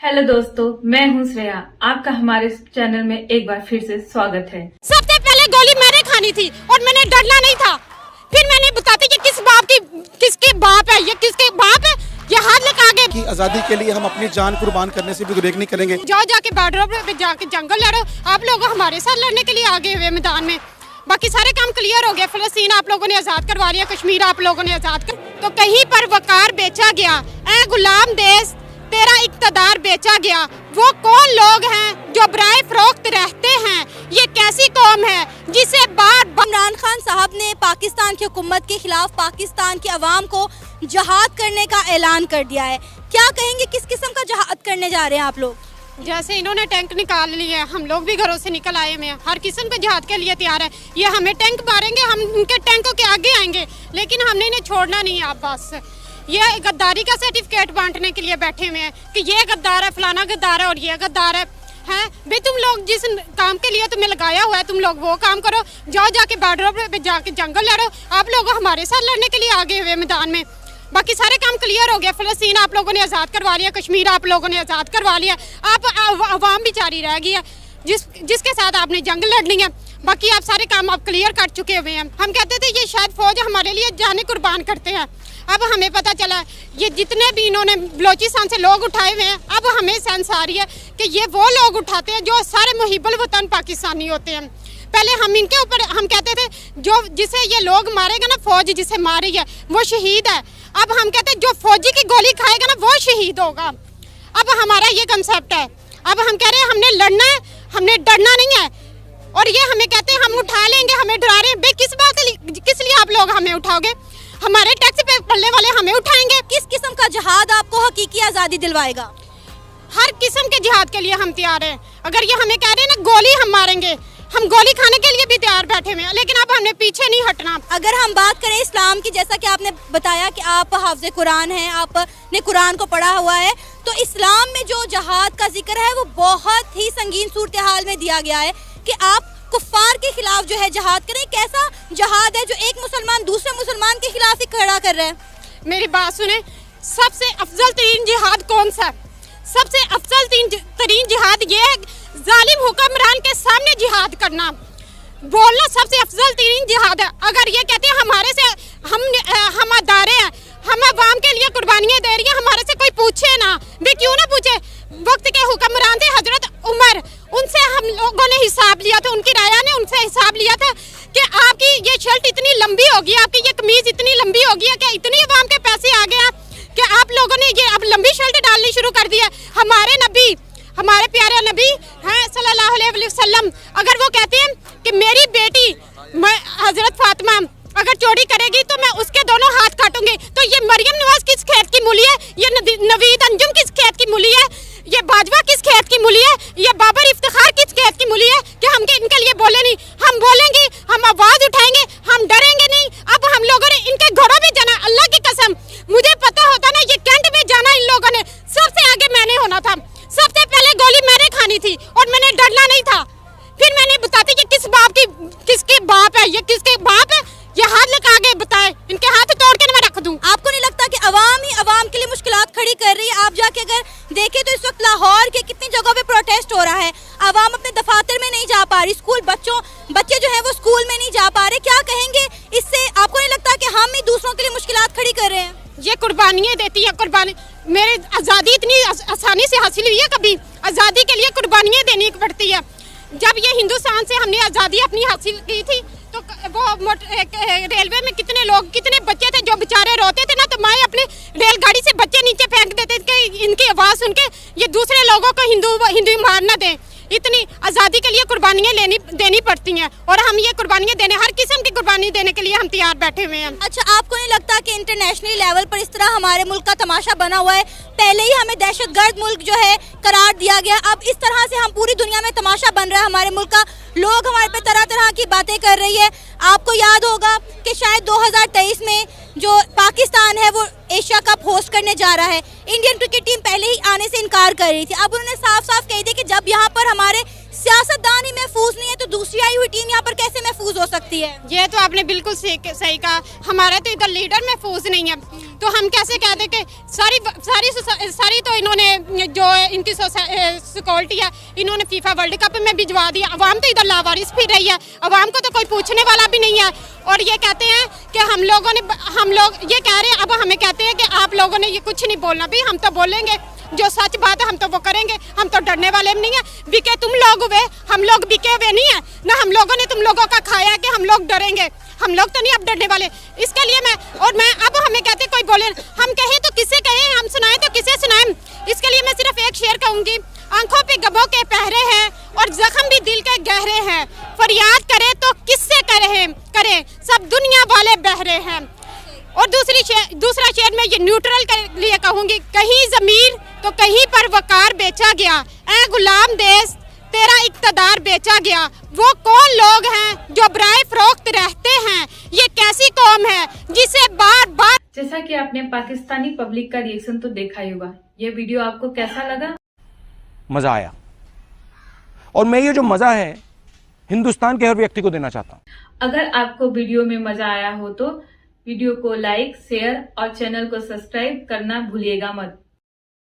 Hello दोस्तों, मैं हूं श्रेया। आपका हमारे चैनल में एक बार फिर से स्वागत है। सबसे पहले गोली मैंने खानी थी और मैंने डरना नहीं था। फिर मैंने बताती कि किसके बाप है, ये किसके बाप है, ये हाथ लगा के की आजादी के लिए हम अपनी जान कुर्बान करने से भी गुरेज नहीं करेंगे। जाके बॉर्डर पे जाके जंगल लड़ो। आप लोग हमारे साथ लड़ने के लिए आगे हुए मैदान में। बाकी सारे काम क्लियर हो गया। फिलिस्तीन आप लोगों ने आजाद करवा लिया, कश्मीर आप लोगों ने आजाद कर, तो कहीं पर वकार बेचा गया। ए गुलाम देश, तेरा इक्तदार बेचा गया। वो कौन लोग हैं जो बराए फरोख्त रहते हैं? ये कैसी कौम है जिसे बार इमरान खान साहब ने पाकिस्तान की हुकूमत के खिलाफ पाकिस्तान की आवाम को जहाद करने का ऐलान कर दिया है। क्या कहेंगे, किस किस्म का जहाद करने जा रहे हैं आप लोग? जैसे इन्होंने टैंक निकाल लिए हैं, हम लोग भी घरों से निकल आए हैं, हर किस्म के जहाद के लिए तैयार है। ये हमें टैंक मारेंगे, हम उनके टैंकों के आगे आएंगे, लेकिन हमने इन्हें छोड़ना नहीं है। आप बस ये गद्दारी का सर्टिफिकेट बांटने के लिए बैठे हुए हैं कि ये गद्दार है, फलाना गद्दार है और ये गद्दार है। हैं भाई, तुम लोग जिस काम के लिए तुम्हें लगाया हुआ है, तुम लोग वो काम करो। जाके बॉर्डर पे जाके जंगल लड़ो। आप लोग हमारे साथ लड़ने के लिए आगे हुए मैदान में। बाकी सारे काम क्लियर हो गया। फिलिस्तीन आप लोगों ने आज़ाद करवा लिया, कश्मीर आप लोगों ने आज़ाद करवा लिया। आप आवाम बेचारी रह गई है जिसके साथ आपने जंग लड़नी है। बाकी आप सारे काम आप क्लियर कर चुके हुए हैं। हम कहते थे ये शायद फौज हमारे लिए जाने कुर्बान करते हैं। अब हमें पता चला ये जितने भी इन्होंने बलोचिस्तान से लोग उठाए हुए हैं, अब हमें सेंस आ रही है कि ये वो लोग उठाते हैं जो सारे मुहिब्बुल वतन पाकिस्तानी होते हैं। पहले हम इनके ऊपर हम कहते थे जो जिसे ये लोग मारेगा ना, फौज जिसे मार रही है वो शहीद है। अब हम कहते हैं जो फौजी की गोली खाएगा ना वो शहीद होगा। अब हमारा ये कंसेप्ट है। अब हम कह रहे हैं हमने लड़ना है, हमने डरना नहीं है। और ये हमें कहते हैं हम उठा लेंगे, हमें डरा रहे हैं। भाई किस लिए आप लोग हमें उठाओगे? हमारे टैक्स पे पड़ने वाले हमें उठाएंगे। किस किस्म का जहाद आपको हकीकी आज़ादी दिलवाएगा? हर किस्म के जिहाद के लिए हम तैयार हैं। अगर ये हमें कह रहे हैं ना गोली हम मारेंगे, हम गोली खाने के लिए भी तैयार बैठे हुए हैं, लेकिन अब हमने पीछे नहीं हटना। अगर हम बात करें इस्लाम की, जैसा कि आपने बताया कि आप हाफ़िज़ कुरान हैं, आपने कुरान को पढ़ा हुआ है, तो इस्लाम में जो जहाद का जिक्र है वो बहुत ही संगीन सूरत हाल में दिया गया है कि आप कुफ्फार के खिलाफ जो है जहाद करें। कैसा जहाद है जो एक मुसलमान दूसरे मुसलमान के खिलाफ ही खड़ा कर रहा है? मेरी बात सुने, सबसे अफजल तरीन जिहाद कौन सा? सबसे अफजल तरीन जिहाद ये है जालिम हुक्मरान के सामने जिहाद करना, बोलना सबसे अफजल तरीन जिहाद है। अगर ये कहते हैं हमारे से हम अदारे हैं, हम अवाम के लिए कुर्बानियाँ दे रही हैं, हमारे से कोई पूछे ना। वे क्यों ना पूछे? वक्त के हुक्मरान थे हजरत उमर, उनसे हम लोगों ने हिसाब लिया था, उनकी राया ने उनसे हिसाब लिया था कि आपकी ये शर्ट इतनी लंबी होगी, आपकी ये कमीज इतनी लंबी होगी है कि इतनी अवाम के पैसे आ गए कि आप लोगों ने ये अब लंबी शर्ट डालनी शुरू कर दी है। हमारे नबी, हमारे प्यारे नबी हैं सल्लल्लाहु अलैहि वसल्लम, अगर वो कहते हैं कि मेरी बेटी हजरत फातिमा अगर चोरी करेगी तो मैं उसके दोनों हाथ काटूंगी, तो ये मरियम नवाज किस खेत की मूली है? ये नवीद अंजुम किस खेत की मूली है? ये बाजवा किस खेत की मूली है? ये बाबर इफ्तिखार किस खेत की मूली है कि हम इनके लिए बोले नहीं? हम बोलेंगे, हम आवाज उठाएंगे, हम डरेंगे नहीं। अब हम लोगों ने इनके घरों में जाना, अल्लाह की कसम मुझे पता होता ना ये कैंट में जाना इन लोगों ने, सबसे आगे मैंने होना था। सबसे पहले गोली मैंने खानी थी और मैंने डरना नहीं था। फिर मैंने बताती कि किसके बाप है, ये किसके बाप है, ये हाथ लगा के बताए, इनके हाथ तोड़ के मैं रख दूं। आपको नहीं लगता कि अवाम ही अवाम के लिए मुश्किलात खड़ी कर रही है? आप जाके अगर देखें तो इस वक्त लाहौर के कितनी जगहों पे प्रोटेस्ट हो रहा है, अवाम अपने दफातर में नहीं जा पा रही, बच्चे जो है वो स्कूल में नहीं जा पा रहे। क्या कहेंगे इससे? आपको नहीं लगता कि हम ही दूसरों के लिए मुश्किलात खड़ी कर रहे हैं? ये कुर्बानियाँ देती है, कुर्बानी मेरी आज़ादी इतनी आसानी से हासिल हुई है? कभी आज़ादी के लिए कुर्बानियाँ देनी पड़ती है। जब ये हिंदुस्तान से हमने आज़ादी अपनी हासिल की थी तो वो रेलवे में कितने बच्चे थे जो बेचारे रोते थे ना, तो मैं अपनी रेलगाड़ी से बच्चे नीचे फेंक देते थे कि इनकी आवाज़ सुन के ये दूसरे लोगों को हिंदू मार न दें। इतनी आज़ादी के लिए कुर्बानियाँ देनी पड़ती हैं और हम ये कुर्बानियाँ देने, हर किस्म की कुर्बानी देने के लिए हम तैयार बैठे हुए हैं। अच्छा, आपको नहीं लगता कि इंटरनेशनल लेवल पर इस तरह हमारे मुल्क का तमाशा बना हुआ है? पहले ही हमें दहशतगर्द मुल्क जो है करार दिया गया, अब इस तरह से हम पूरी दुनिया में तमाशा बन रहा है हमारे मुल्क का। लोग हमारे पे तरह तरह की बातें कर रही है। आपको याद होगा कि शायद 2023 में जो पाकिस्तान है वो एशिया कप होस्ट करने जा रहा है। इंडियन क्रिकेट टीम पहले ही आने से इनकार कर रही थी। अब उन्होंने साफ साफ कह दिया कि जब यहाँ पर हमारे सियासतदान ही महफूज नहीं है तो दूसरी आई हुई टीम यहाँ पर कैसे महफूज हो सकती है? ये तो आपने बिल्कुल सही कहा। हमारे तो इधर लीडर महफूज नहीं है, तो हम कैसे कह दें कि सारी तो इन्होंने जो इनकी सिक्योरिटी है इन्होंने फीफा वर्ल्ड कप में भिजवा दिया। अवाम तो इधर लावारिस फिर रही है, अवाम को तो कोई पूछने वाला भी नहीं है। और ये कहते हैं कि हम लोग ये कह रहे हैं, अब हमें कहते हैं कि आप लोगों ने ये कुछ नहीं बोलना। भी हम तो बोलेंगे, जो सच बात है हम तो वो करेंगे, हम तो डरने वाले नहीं है। बिके तुम लोग हुए, हम लोग बिके हुए नहीं है ना, हम लोगों ने तुम लोगों का खाया कि हम लोग डरेंगे। हम लोग तो नहीं अब डरने वाले। इसके लिए मैं अब हमें कहते कोई बोले, हम कहें तो किसे कहें, हम सुनाएं तो किसे सुनाएं। इसके लिए मैं सिर्फ एक शेर कहूंगी, आंखों पे गबों के पहरे हैं और जख्म भी दिल के गहरे हैं, फरियाद करे तो किससे करें, सब दुनिया वाले बहरे हैं। और दूसरा शेर में ये न्यूट्रल के लिए कहूंगी, कहीं ज़मीर तो कहीं पर वकार बेचा गया, ऐ गुलाम देश तेरा इक़्तिदार बेचा गया। वो कौन लोग हैं जो बराए फरोख्त रहते हैं, ये कैसी कौम है जिसे बार बार। जैसा कि आपने पाकिस्तानी पब्लिक का रिएक्शन तो देखा ही होगा, ये वीडियो आपको कैसा लगा? मजा आया, और मैं ये जो मजा है हिंदुस्तान के हर व्यक्ति को देना चाहता हूं। अगर आपको वीडियो में मजा आया हो तो वीडियो को लाइक, शेयर और चैनल को सब्सक्राइब करना भूलिएगा मत।